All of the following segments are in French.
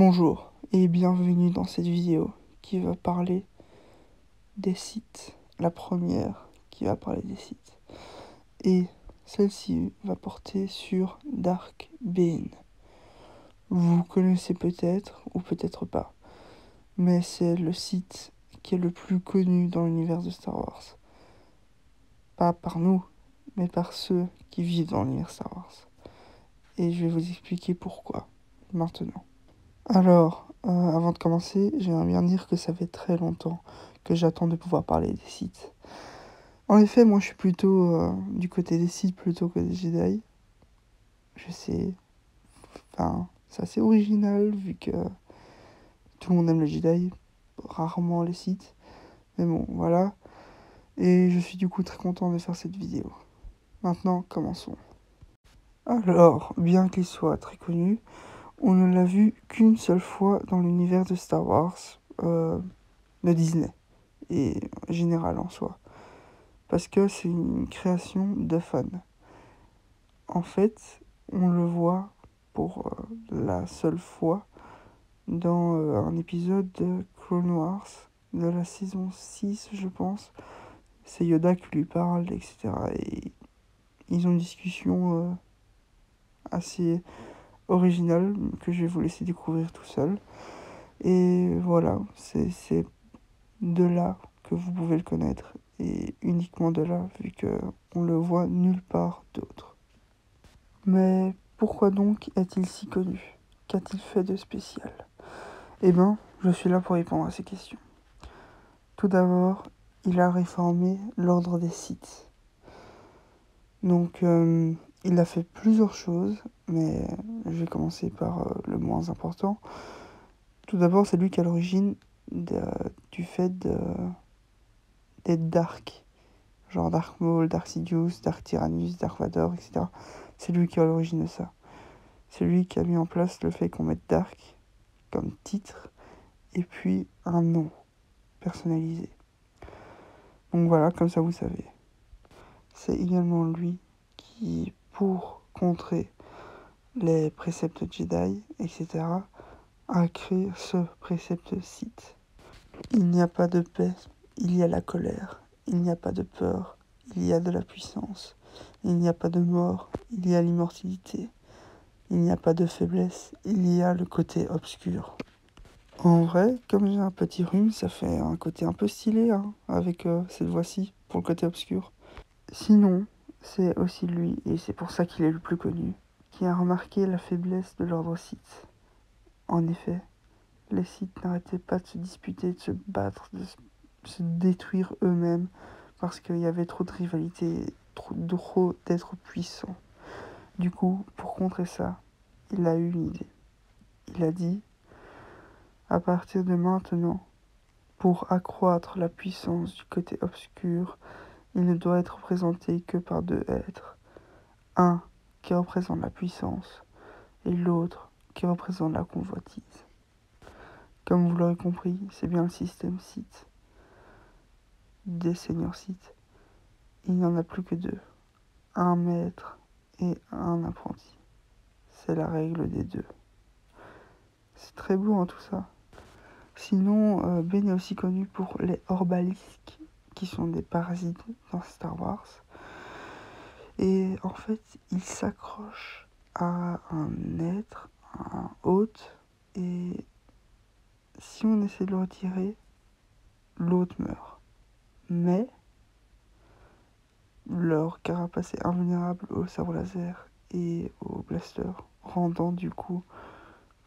Bonjour et bienvenue dans cette vidéo qui va parler des sites. La première qui va parler des sites. Et celle-ci va porter sur Dark Bean. Vous connaissez peut-être ou peut-être pas, mais c'est le site qui est le plus connu dans l'univers de Star Wars. Pas par nous, mais par ceux qui vivent dans l'univers Star Wars. Et je vais vous expliquer pourquoi maintenant. Alors, avant de commencer, j'aimerais bien dire que ça fait très longtemps que j'attends de pouvoir parler des sites. En effet, moi je suis plutôt du côté des sites plutôt que des Jedi. Je sais, enfin, c'est assez original vu que tout le monde aime les Jedi, rarement les sites. Mais bon, voilà. Et je suis du coup très content de faire cette vidéo. Maintenant, commençons. Alors, bien qu'il soit très connu, on ne l'a vu qu'une seule fois dans l'univers de Star Wars, de Disney. Et général en soi. Parce que c'est une création de fans. En fait, on le voit pour la seule fois dans un épisode de Clone Wars de la saison 6, je pense. C'est Yoda qui lui parle, etc. Et ils ont une discussion assez originale que je vais vous laisser découvrir tout seul. Et voilà, c'est de là que vous pouvez le connaître. Et uniquement de là, vu qu'on le voit nulle part d'autre. Mais pourquoi donc est-il si connu? Qu'a-t-il fait de spécial? Eh ben, je suis là pour répondre à ces questions. Tout d'abord, il a réformé l'ordre des Sith. Donc, il a fait plusieurs choses, mais je vais commencer par le moins important. Tout d'abord, c'est lui qui est à l'origine du fait d'être Dark. Genre Dark Maul, Dark Sidious, Dark Tyrannus, Dark Vador, etc. C'est lui qui est à l'origine de ça. C'est lui qui a mis en place le fait qu'on mette Dark comme titre et puis un nom personnalisé. Donc voilà, comme ça vous savez. C'est également lui qui, pour contrer les préceptes Jedi, etc., a créé ce précepte Sith. Il n'y a pas de paix, il y a la colère. Il n'y a pas de peur, il y a de la puissance. Il n'y a pas de mort, il y a l'immortalité. Il n'y a pas de faiblesse, il y a le côté obscur. En vrai, comme j'ai un petit rhume, ça fait un côté un peu stylé, hein, avec cette voix-ci, pour le côté obscur. Sinon, c'est aussi lui, et c'est pour ça qu'il est le plus connu, qui a remarqué la faiblesse de l'ordre Sith. En effet, les Sith n'arrêtaient pas de se disputer, de se battre, de se détruire eux-mêmes, parce qu'il y avait trop de rivalité, trop d'êtres puissants. Du coup, pour contrer ça, il a eu une idée. Il a dit, à partir de maintenant, pour accroître la puissance du côté obscur, il ne doit être représenté que par deux êtres. Un qui représente la puissance et l'autre qui représente la convoitise. Comme vous l'aurez compris, c'est bien le système Sith. Des seigneurs Sith, il n'y en a plus que deux. Un maître et un apprenti. C'est la règle des deux. C'est très beau hein, tout ça. Sinon, Ben est aussi connu pour les Orbalisques, qui sont des parasites dans Star Wars. Et en fait, il s'accroche à un être, à un hôte, et si on essaie de le retirer, l'hôte meurt. Mais leur carapace est invulnérable au sabre laser et au blaster, rendant du coup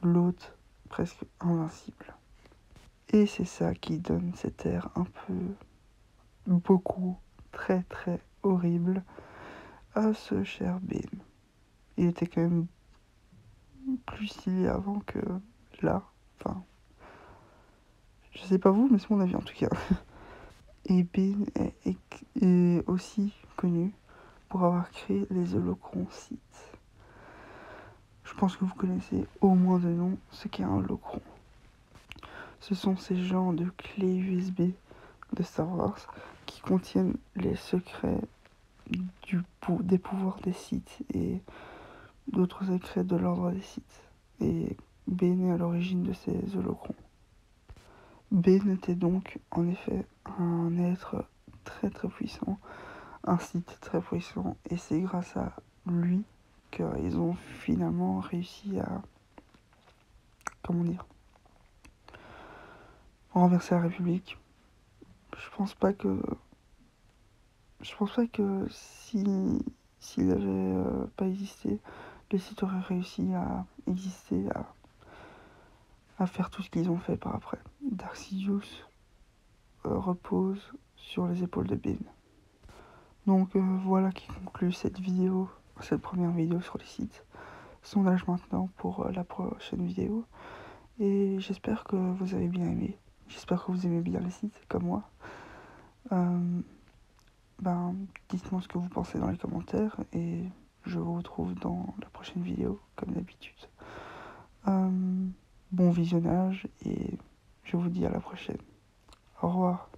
l'hôte presque invincible. Et c'est ça qui donne cet air un peu, beaucoup, très très horrible à ce cher Ben. Il était quand même plus stylé avant que là. Enfin, je sais pas vous, mais c'est mon avis en tout cas. Et Ben est aussi connu pour avoir créé les holocrons Sith. Je pense que vous connaissez au moins de nom ce qu'est un holocron. Ce sont ces genres de clés USB de Star Wars qui contiennent les secrets des pouvoirs des Sith et d'autres secrets de l'ordre des Sith. Et Bane est à l'origine de ces holocrons. Bane était donc en effet un être très très puissant, un site très puissant, et c'est grâce à lui qu'ils ont finalement réussi à, comment dire, renverser la République. Je pense pas que s'il n'avait pas existé, les sites auraient réussi à exister, à faire tout ce qu'ils ont fait par après. Dark Sidious repose sur les épaules de Bane. Donc voilà qui conclut cette vidéo, cette première vidéo sur les sites. Sondage maintenant pour la prochaine vidéo. Et j'espère que vous avez bien aimé. J'espère que vous aimez bien les sites comme moi. Dites-moi ce que vous pensez dans les commentaires et je vous retrouve dans la prochaine vidéo comme d'habitude. Bon visionnage et je vous dis à la prochaine. Au revoir.